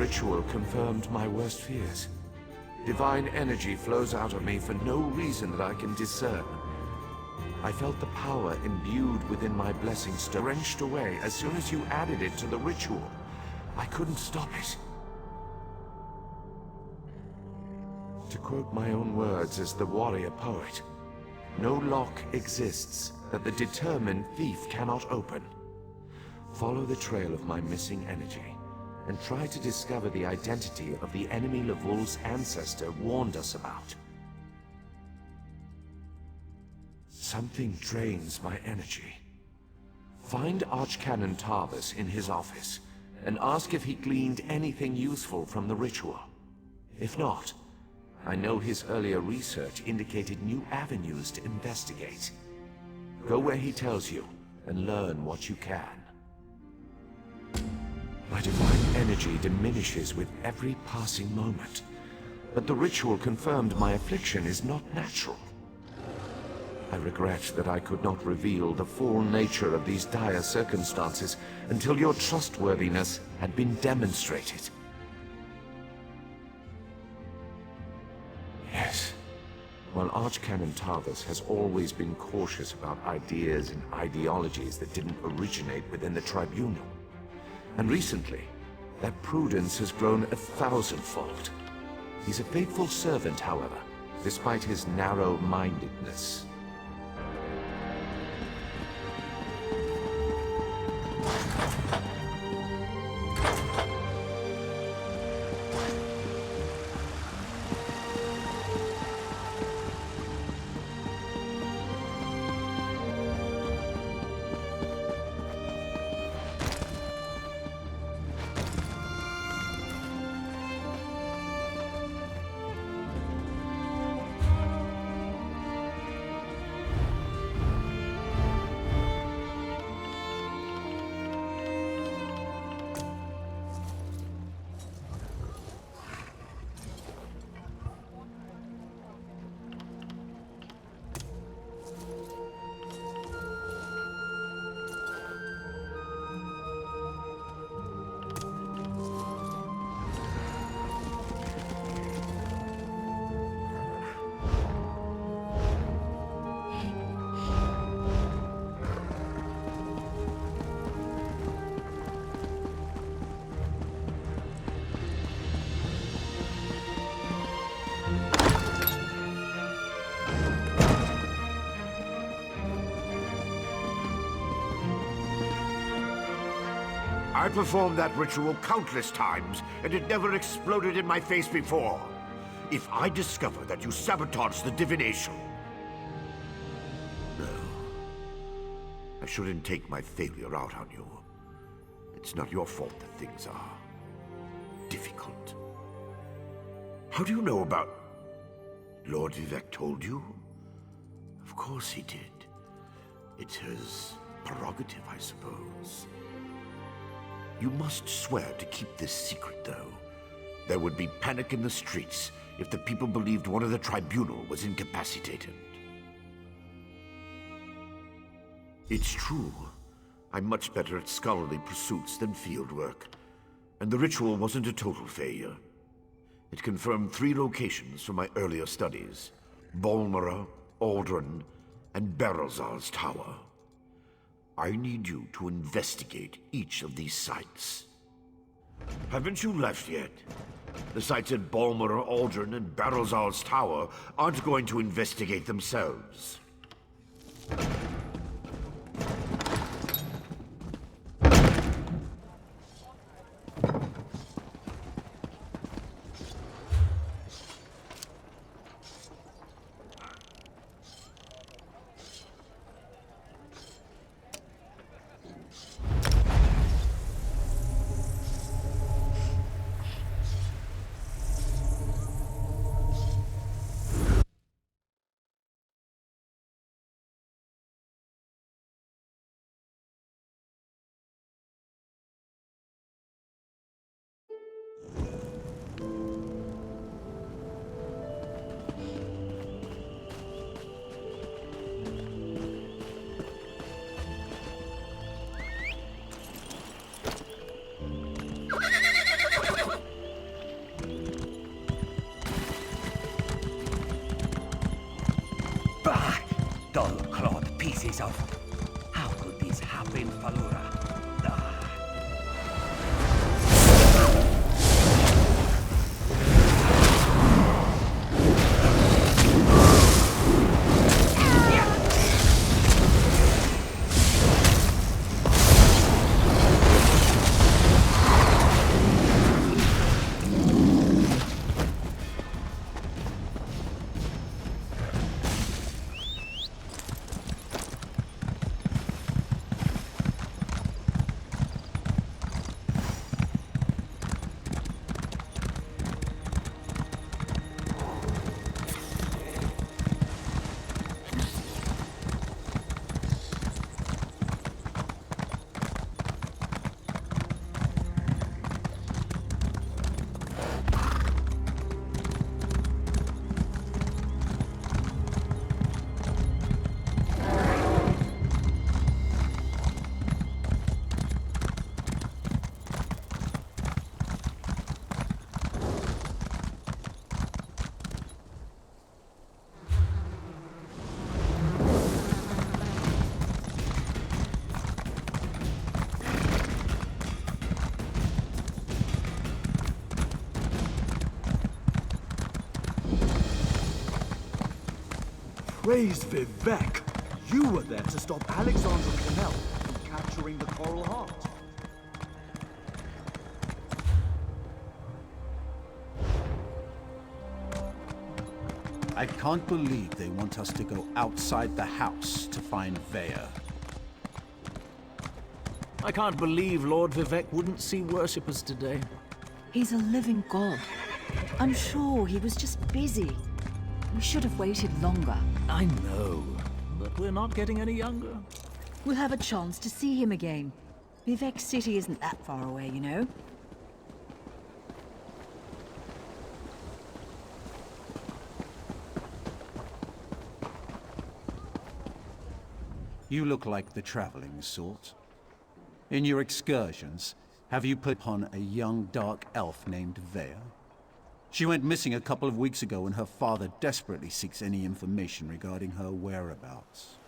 ritual confirmed my worst fears. Divine energy flows out of me for no reason that I can discern. I felt the power imbued within my blessings wrenched away as soon as you added it to the ritual. I couldn't stop it. To quote my own words as the warrior poet, no lock exists that the determined thief cannot open. Follow the trail of my missing energy, and try to discover the identity of the enemy Levul's ancestor warned us about. Something drains my energy. Find Archcanon Tarvis in his office, and ask if he gleaned anything useful from the ritual. If not, I know his earlier research indicated new avenues to investigate. Go where he tells you, and learn what you can. My divine energy diminishes with every passing moment, but the ritual confirmed my affliction is not natural. I regret that I could not reveal the full nature of these dire circumstances until your trustworthiness had been demonstrated. Yes, while Archcanon Tarvis has always been cautious about ideas and ideologies that didn't originate within the Tribunal, and recently, that prudence has grown 1,000-fold. He's a faithful servant, however, despite his narrow-mindedness. I performed that ritual countless times, and it never exploded in my face before. If I discover that you sabotaged the divination... No. I shouldn't take my failure out on you. It's not your fault that things are... difficult. How do you know about... Lord Vivek told you? Of course he did. It's his prerogative, I suppose. You must swear to keep this secret, though. There would be panic in the streets if the people believed one of the Tribunal was incapacitated. It's true. I'm much better at scholarly pursuits than field work, and the ritual wasn't a total failure. It confirmed 3 locations from my earlier studies: Bolmora, Aldrin, and Barrelzar's Tower. I need you to investigate each of these sites. Haven't you left yet? The sites at Bolmora, Aldrin, and Barrelzar's Tower aren't going to investigate themselves. traces of. How could this happen, Falura? Ah. Praise Vivek! You were there to stop Alexandra Cannell from capturing the Coral Heart. I can't believe they want us to go outside the house to find Veya. I can't believe Lord Vivek wouldn't see worshippers today. He's a living god. I'm sure he was just busy. We should have waited longer. I know, but we're not getting any younger. We'll have a chance to see him again. Vivek City isn't that far away, you know. You look like the traveling sort. In your excursions, have you put upon a young dark elf named Veya? She went missing a couple of weeks ago and her father desperately seeks any information regarding her whereabouts.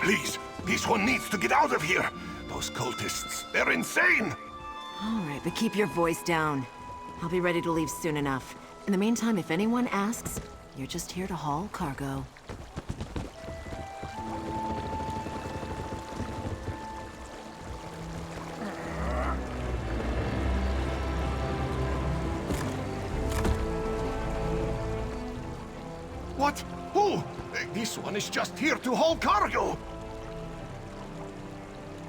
Please, this one needs to get out of here. Those cultists, they're insane. All right, but keep your voice down. I'll be ready to leave soon enough. In the meantime, if anyone asks, you're just here to haul cargo. What? Who? This one is just here to haul cargo.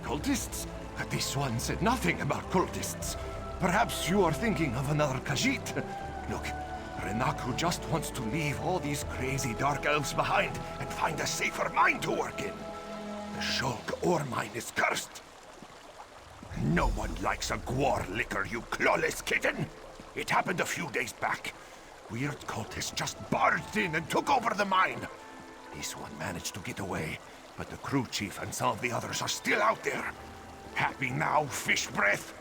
Cultists? This one said nothing about cultists. Perhaps you are thinking of another Khajiit. Look, Renaku just wants to leave all these crazy dark elves behind and find a safer mine to work in. The Shulk ore mine is cursed. No one likes a Gwar liquor, you clawless kitten. It happened a few days back. Weird cultists just barged in and took over the mine. This one managed to get away, but the crew chief and some of the others are still out there. Happy now, fish breath?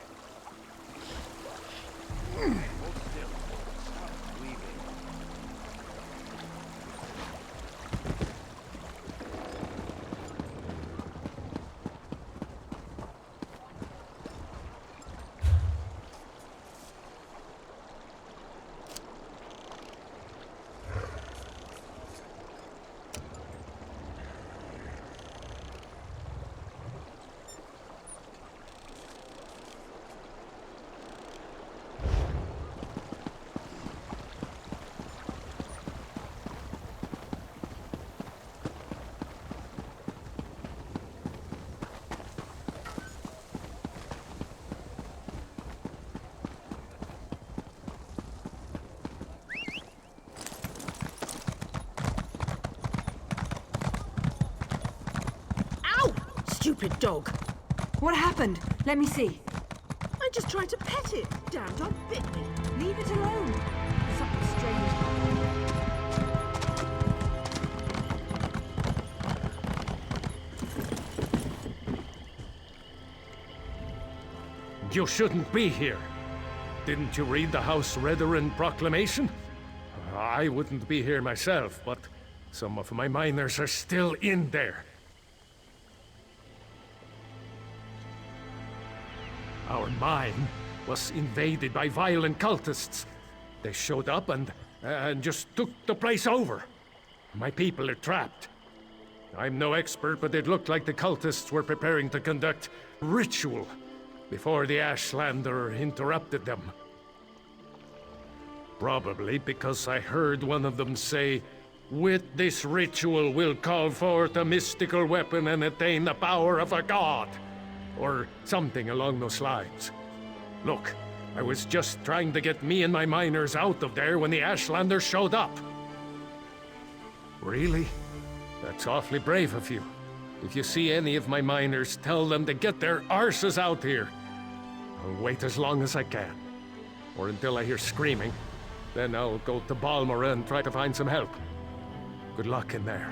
Stupid dog. What happened? Let me see. I just tried to pet it. Damn dog bit me. Leave it alone. Something strange. You shouldn't be here. Didn't you read the House Redoran proclamation? I wouldn't be here myself, but some of my miners are still in there. Our mine was invaded by violent cultists. They showed up and just took the place over. My people are trapped. I'm no expert, but it looked like the cultists were preparing to conduct ritual before the Ashlander interrupted them. Probably because I heard one of them say, "With this ritual we'll call forth a mystical weapon and attain the power of a god." Or something along those lines. Look, I was just trying to get me and my miners out of there when the Ashlander showed up. Really? That's awfully brave of you. If you see any of my miners, tell them to get their arses out here. I'll wait as long as I can. Or until I hear screaming. Then I'll go to Balmora and try to find some help. Good luck in there.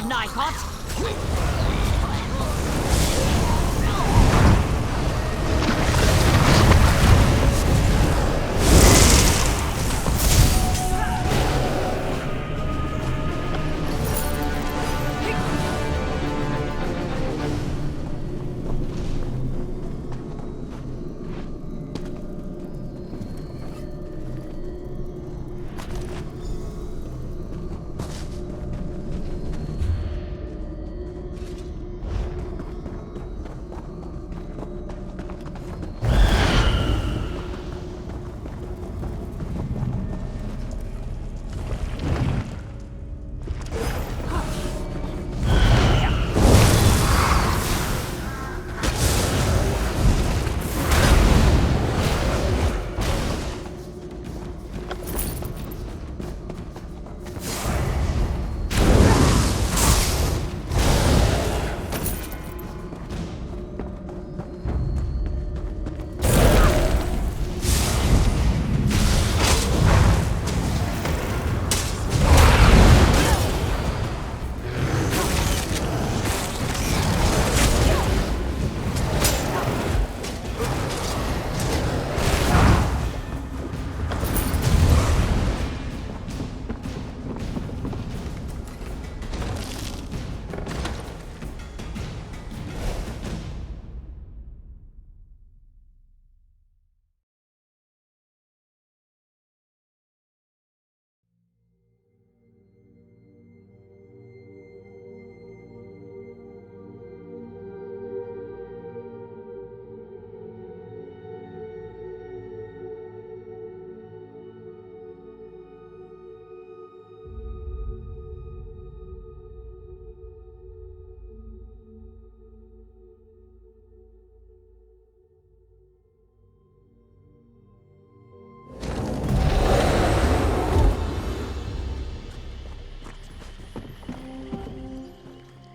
Nikot!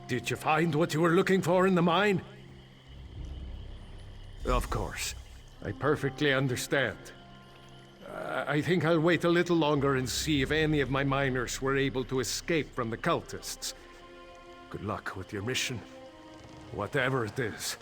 Did you find what you were looking for in the mine? Of course. I perfectly understand. I think I'll wait a little longer and see if any of my miners were able to escape from the cultists. Good luck with your mission, whatever it is.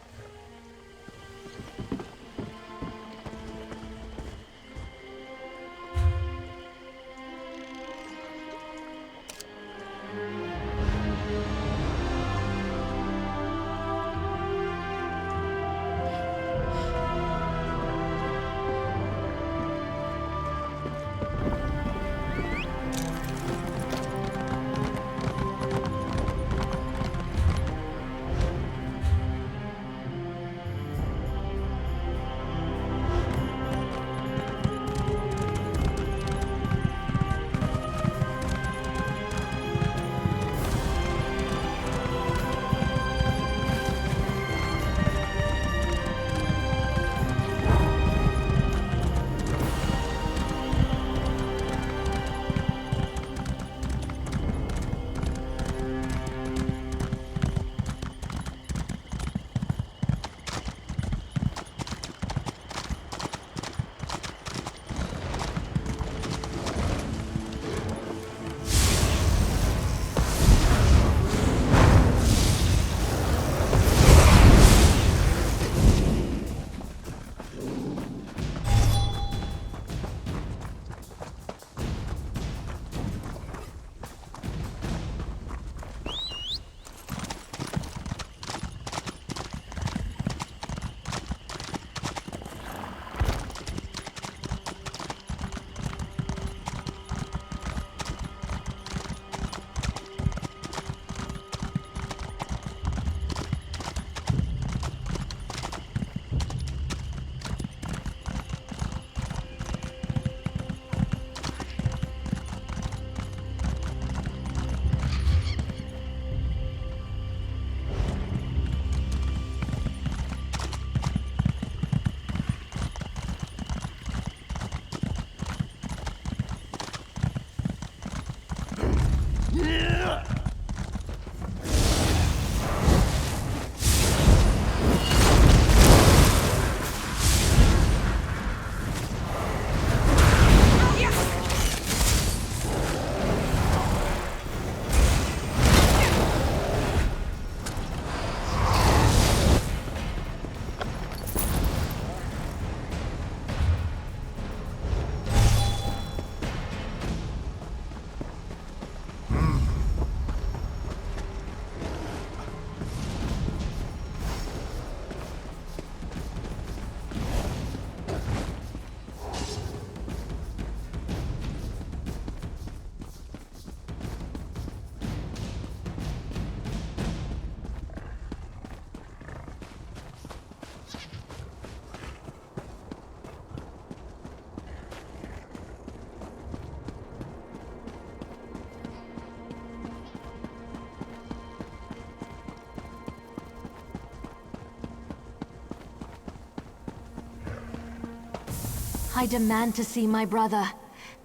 I demand to see my brother.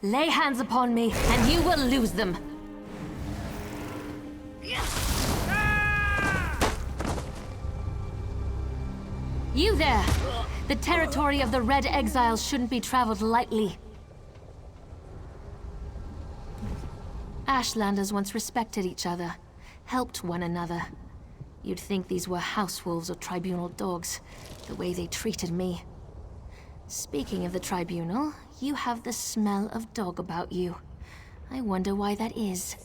Lay hands upon me, and you will lose them. You there! The territory of the Red Exiles shouldn't be traveled lightly. Ashlanders once respected each other, helped one another. You'd think these were house wolves or tribunal dogs, the way they treated me. Speaking of the tribunal, you have the smell of dog about you. I wonder why that is.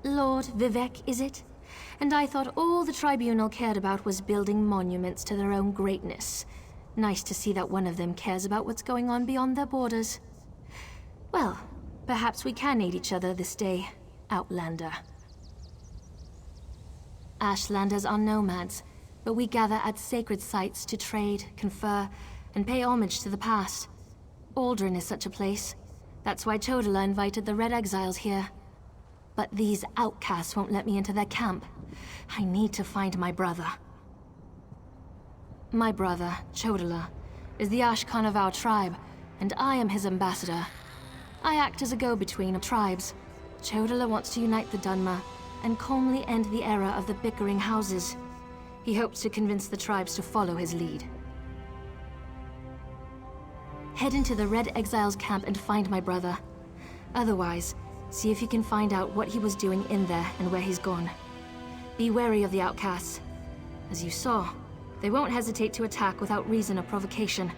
Lord Vivek, is it? And I thought all the tribunal cared about was building monuments to their own greatness. Nice to see that one of them cares about what's going on beyond their borders. Well, perhaps we can aid each other this day, Outlander. Ashlanders are nomads, but we gather at sacred sites to trade, confer, and pay homage to the past. Aldrin is such a place. That's why Chodala invited the Red Exiles here. But these outcasts won't let me into their camp. I need to find my brother. My brother, Chodala, is the Ashkan of our tribe, and I am his ambassador. I act as a go-between of tribes. Chodala wants to unite the Dunmer and calmly end the era of the bickering houses. He hopes to convince the tribes to follow his lead. Head into the Red Exiles camp and find my brother. Otherwise, see if you can find out what he was doing in there and where he's gone. Be wary of the outcasts. As you saw, they won't hesitate to attack without reason or provocation.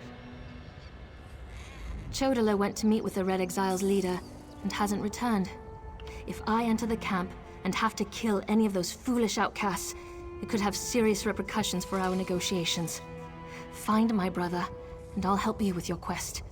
Chodala went to meet with the Red Exiles leader and hasn't returned. If I enter the camp and have to kill any of those foolish outcasts, it could have serious repercussions for our negotiations. Find my brother, and I'll help you with your quest.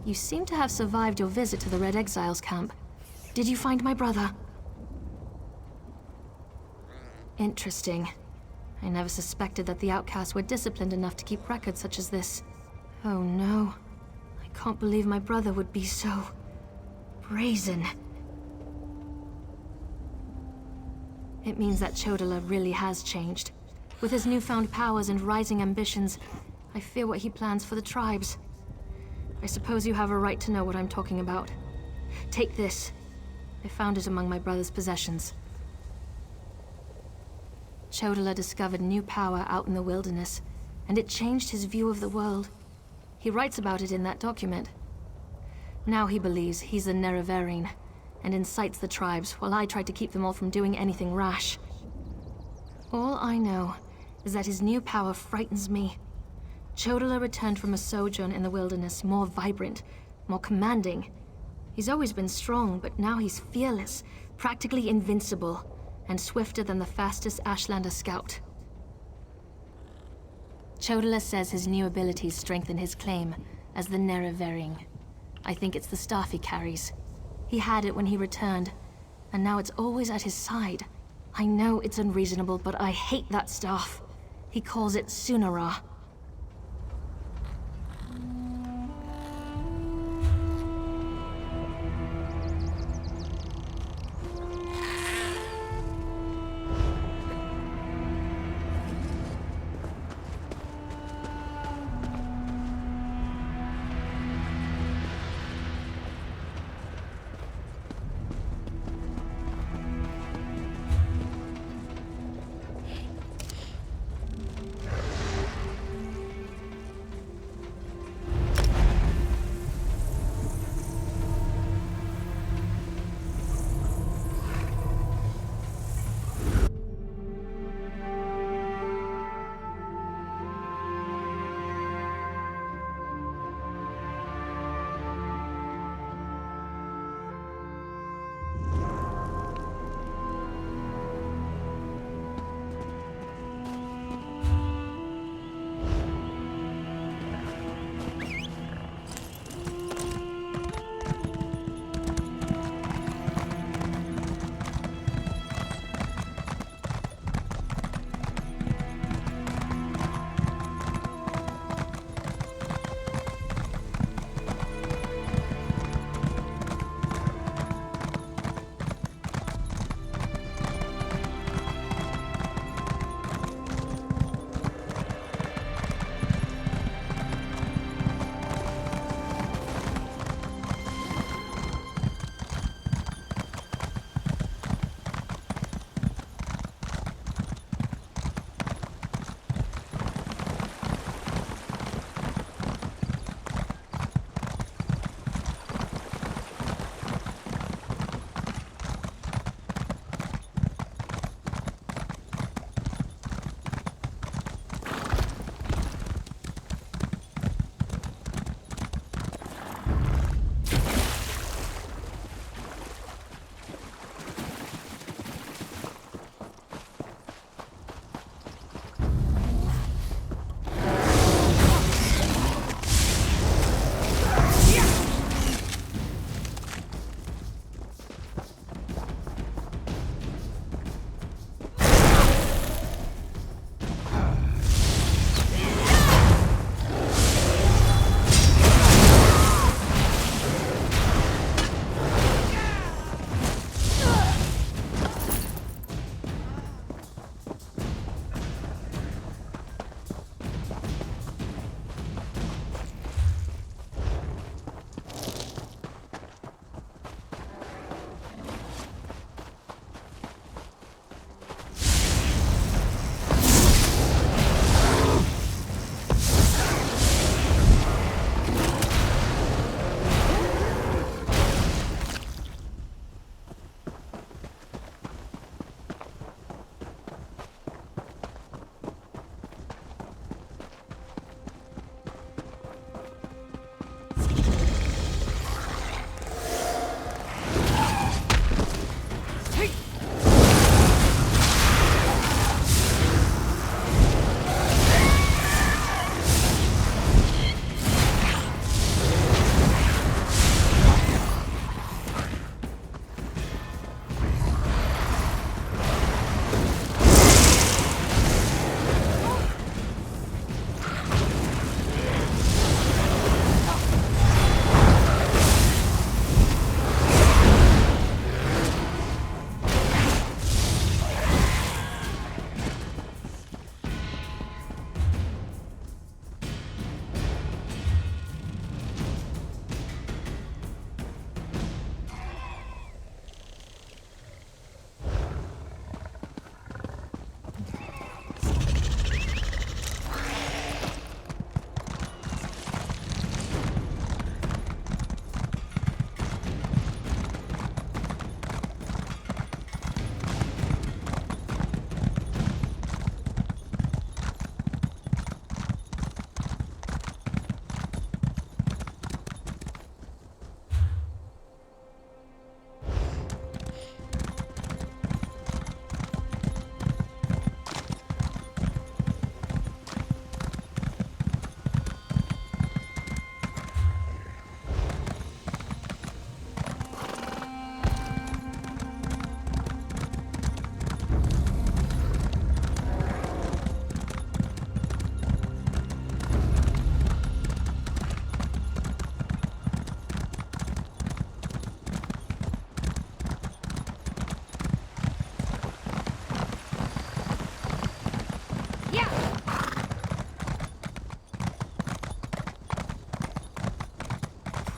You seem to have survived your visit to the Red Exiles camp. Did you find my brother? Interesting. I never suspected that the outcasts were disciplined enough to keep records such as this. Oh no. I can't believe my brother would be so... brazen. It means that Chodala really has changed. With his newfound powers and rising ambitions, I fear what he plans for the tribes. I suppose you have a right to know what I'm talking about. Take this. I found it among my brother's possessions. Chodala discovered new power out in the wilderness, and it changed his view of the world. He writes about it in that document. Now he believes he's a Nerevarine, and incites the tribes while I try to keep them all from doing anything rash. All I know is that his new power frightens me. Chodala returned from a sojourn in the wilderness more vibrant, more commanding. He's always been strong, but now he's fearless, practically invincible. and swifter than the fastest Ashlander scout. Chodala says his new abilities strengthen his claim as the Nerevaring. I think it's the staff he carries. He had it when he returned, and now it's always at his side. I know it's unreasonable, but I hate that staff. He calls it Sunara.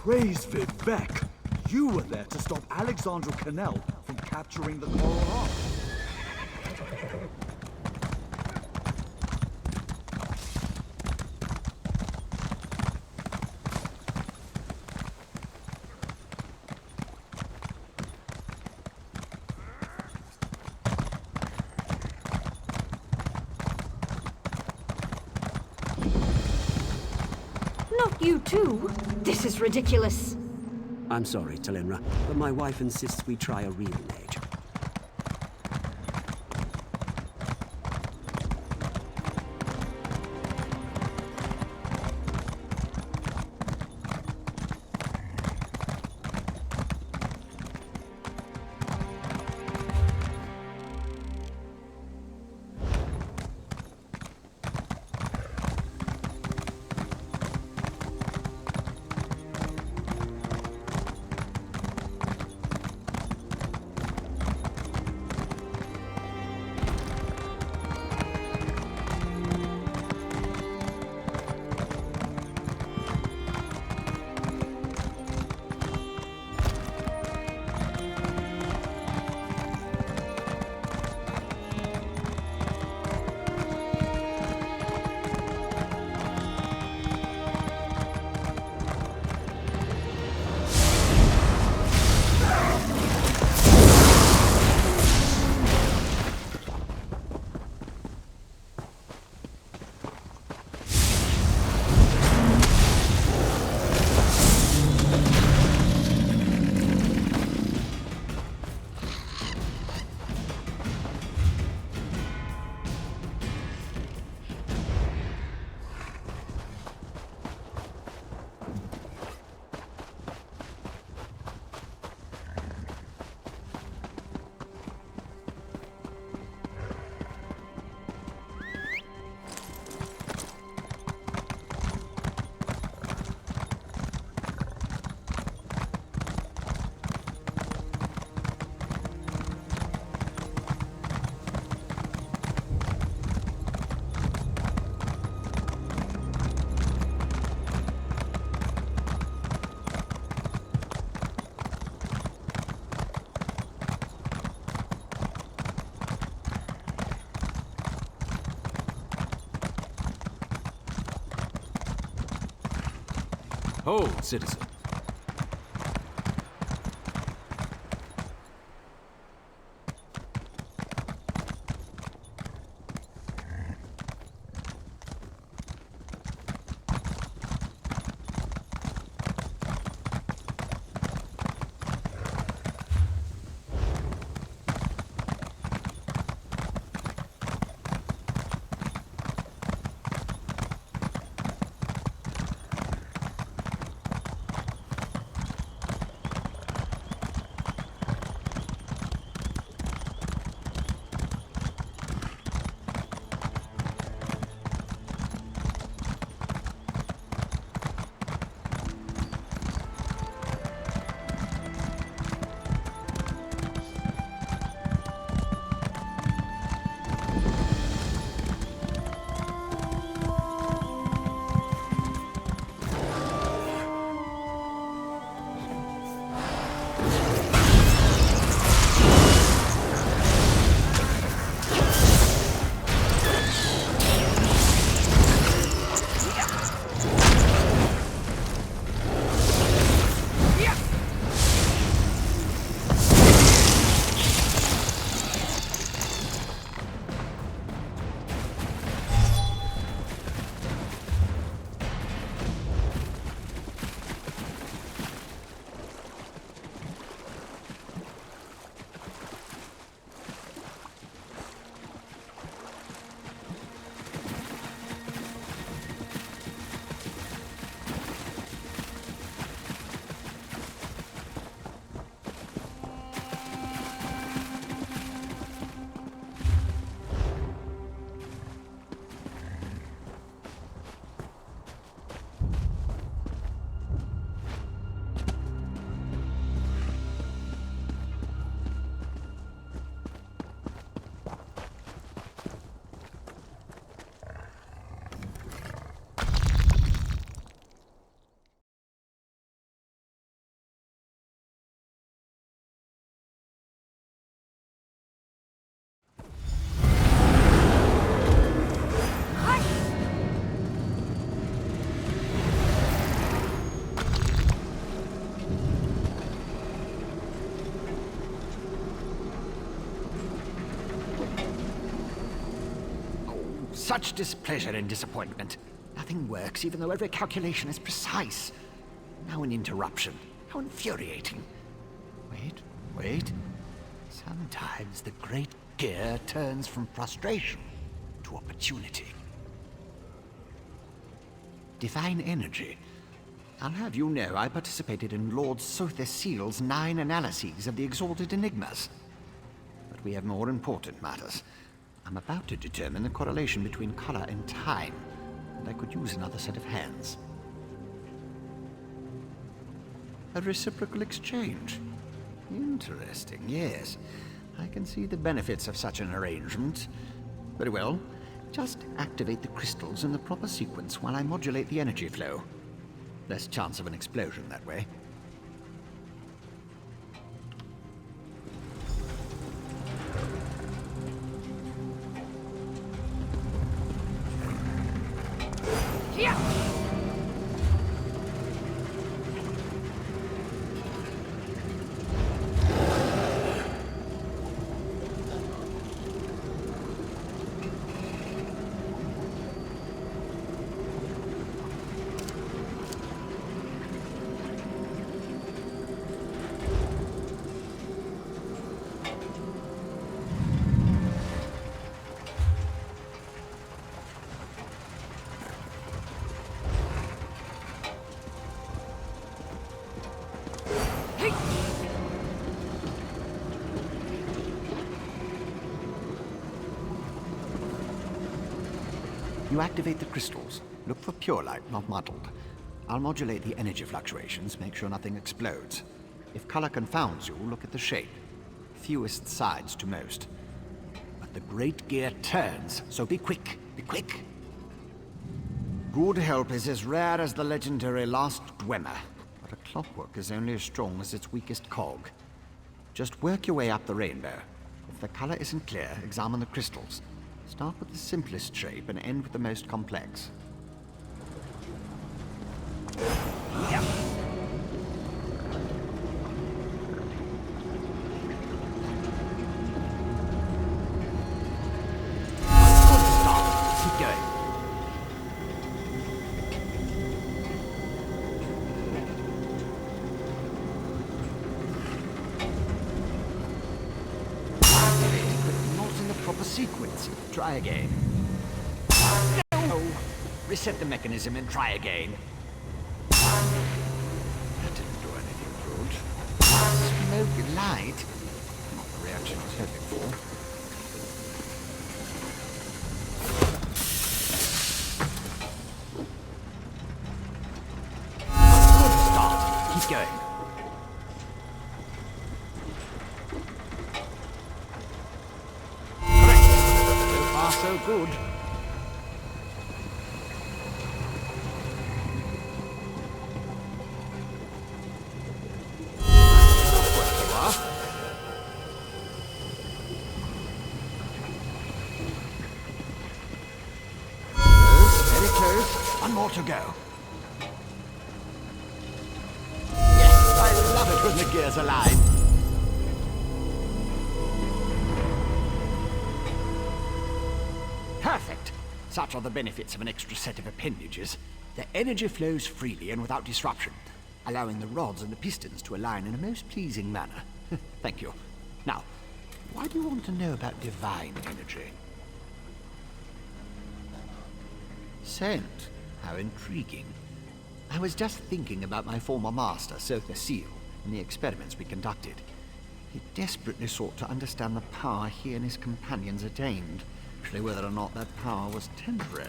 Praise Vivek! You were there to stop Alexandra Cannell from capturing the Coral Ark. Not you too? This is ridiculous. I'm sorry, Talinra, but my wife insists we try a real mage. Hold, citizen. such displeasure and disappointment. Nothing works, even though every calculation is precise. Now an interruption. How infuriating. Wait. Sometimes the great gear turns from frustration to opportunity. Divine energy. I'll have you know I participated in Lord Sother Seal's 9 analyses of the Exalted Enigmas. But we have more important matters. I'm about to determine the correlation between color and time, and I could use another set of hands. A reciprocal exchange. Interesting, yes. I can see the benefits of such an arrangement. Very well. Just activate the crystals in the proper sequence while I modulate the energy flow. Less chance of an explosion that way. You activate the crystals. Look for pure light, not muddled. I'll modulate the energy fluctuations, make sure nothing explodes. If color confounds you, look at the shape. Fewest sides to most. But the great gear turns, so be quick, be quick. Good help is as rare as the legendary Last Dwemer, but a clockwork is only as strong as its weakest cog. Just work your way up the rainbow. If the color isn't clear, examine the crystals. Start with the simplest shape and end with the most complex. Yep. Good start. Keep going. Sequence. Try again. No! Reset the mechanism and try again. That didn't do anything good. Smoke light. Not the reaction I was hoping for. Good start. Keep going. So good. Very close. One more to go. Yes, I love it when the gears align. Perfect! Such are the benefits of an extra set of appendages. The energy flows freely and without disruption, allowing the rods and the pistons to align in a most pleasing manner. Thank you. Now, why do you want to know about divine energy? Scent? How intriguing. I was just thinking about my former master, Sother Seal, and the experiments we conducted. He desperately sought to understand the power he and his companions attained, whether or not that power was temporary.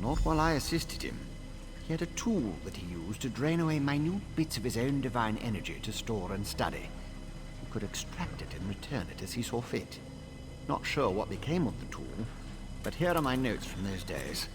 Not while I assisted him. He had a tool that he used to drain away minute bits of his own divine energy to store and study. He could extract it and return it as he saw fit. Not sure what became of the tool, but here are my notes from those days.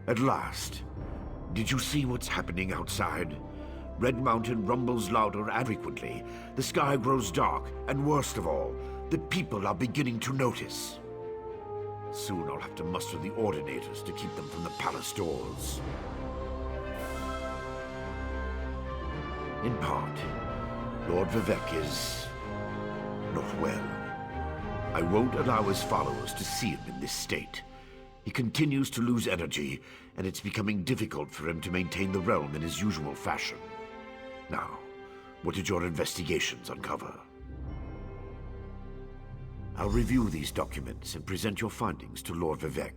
At last. Did you see what's happening outside? Red Mountain rumbles louder and frequently. The sky grows dark, and worst of all, the people are beginning to notice. Soon I'll have to muster the Ordinators to keep them from the palace doors. In part, Lord Vivec is not well. I won't allow his followers to see him in this state. He continues to lose energy, and it's becoming difficult for him to maintain the realm in his usual fashion. Now, what did your investigations uncover? I'll review these documents and present your findings to Lord Vivec.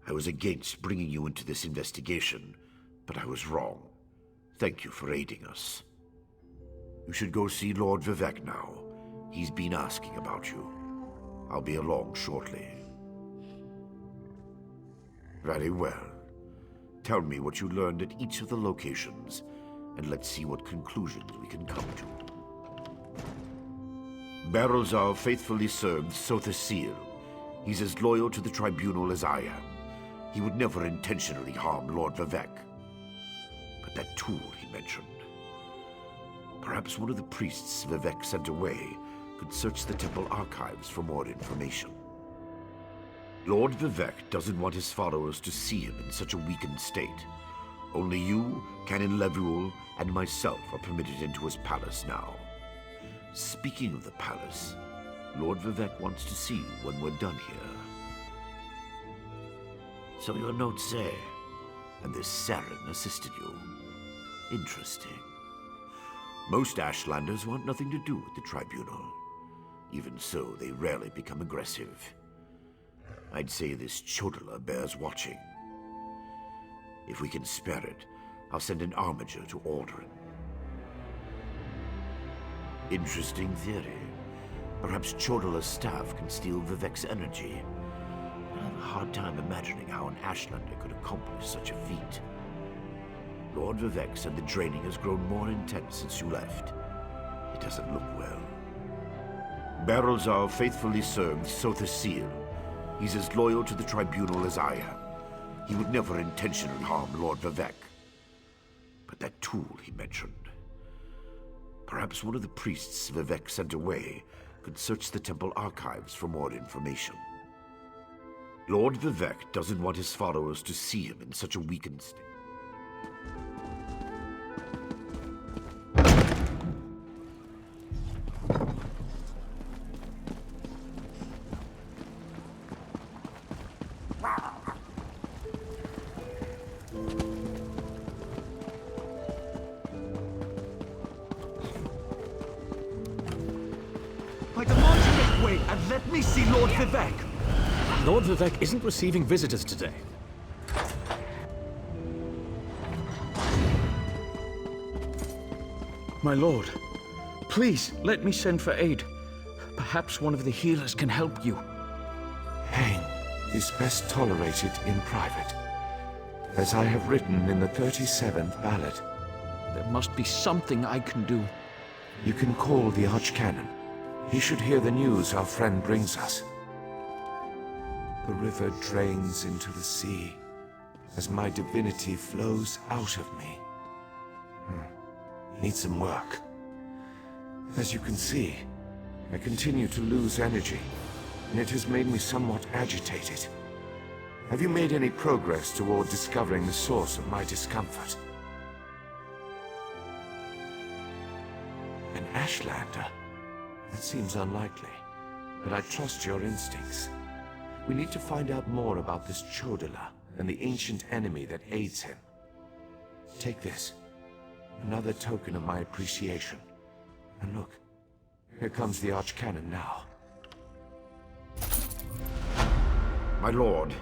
I was against bringing you into this investigation, but I was wrong. Thank you for aiding us. You should go see Lord Vivec now. He's been asking about you. I'll be along shortly. Very well. Tell me what you learned at each of the locations, and let's see what conclusions we can come to. Barrelzar faithfully served Sotha Sil. He's as loyal to the Tribunal as I am. He would never intentionally harm Lord Vivec. But that tool he mentioned. Perhaps one of the priests Vivec sent away could search the temple archives for more information. Lord Vivec doesn't want his followers to see him in such a weakened state. Only you, Canon Levuel, and myself are permitted into his palace now. Speaking of the palace, Lord Vivec wants to see you when we're done here. So your notes say, and this Saren assisted you. Interesting. Most Ashlanders want nothing to do with the Tribunal. Even so, they rarely become aggressive. I'd say this Chodala bears watching. If we can spare it, I'll send an armiger to Aldrin. Interesting theory. Perhaps Chodala's staff can steal Vivec's energy. I have a hard time imagining how an Ashlander could accomplish such a feat. Lord Vivec said the draining has grown more intense since you left. It doesn't look well. Barrelzar faithfully served Sotha Sil. He's as loyal to the Tribunal as I am. He would never intentionally harm Lord Vivec. But that tool he mentioned. Perhaps one of the priests Vivec sent away could search the temple archives for more information. Lord Vivec doesn't want his followers to see him in such a weakened state. I demand you make way and let me see Lord Vivec! Lord Vivec isn't receiving visitors today. My lord, please let me send for aid. Perhaps one of the healers can help you. Pain is best tolerated in private, as I have written in the 37th ballad. There must be something I can do. You can call the Archcanon. He should hear the news our friend brings us. The river drains into the sea as my divinity flows out of me. Needs some work. As you can see, I continue to lose energy, and it has made me somewhat agitated. Have you made any progress toward discovering the source of my discomfort? An Ashlander? That seems unlikely, but I trust your instincts. We need to find out more about this Chodala and the ancient enemy that aids him. Take this. Another token of my appreciation. And look, here comes the Archcanon now. My lord,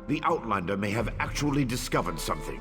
the Outlander may have actually discovered something.